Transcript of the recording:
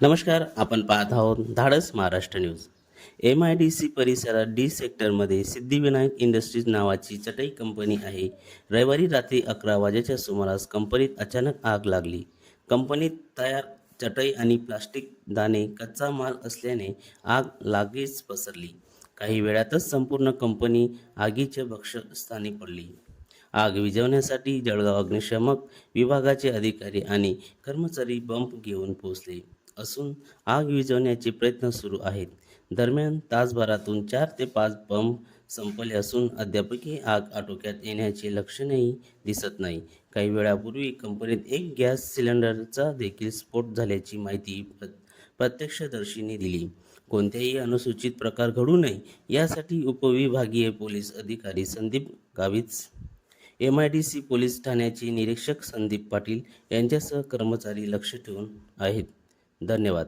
नमस्कार. आपण पाहत आहोत धाडस महाराष्ट्र न्यूज. MIDC परिसरात डी सेक्टरमध्ये सिद्धिविनायक इंडस्ट्रीज नावाची चटई कंपनी आहे. रविवारी रात्री 11 वाजेच्या सुमारास कंपनीत अचानक आग लागली. कंपनीत तयार चटई आणि प्लास्टिक दाणे कच्चा माल असल्याने आग लागलीच पसरली. काही वेळातच संपूर्ण कंपनी आगीच्या भक्षस्थानी पडली. आग विझवण्यासाठी जळगाव अग्निशमक विभागाचे अधिकारी आणि कर्मचारी बंब घेऊन पोहोचले असून आग विझवण्याचे प्रयत्न सुरू आहेत. दरम्यान तासभरातून 4 ते 5 बंब संपले असून अद्यापही आग आटोक्यात येण्याचे लक्षणही दिसत नाही. काही वेळापूर्वी कंपनीत एक गॅस सिलेंडरचा देखील स्फोट झाल्याची माहिती प्रत्यक्षदर्शींनी दिली. कोणत्याही अनुचित प्रकार घडू नये यासाठी उपविभागीय पोलीस अधिकारी संदीप गावित, MIDC पोलीस ठाण्याचे निरीक्षक संदीप पाटील यांच्यासह कर्मचारी लक्ष ठेवून आहेत. धन्यवाद.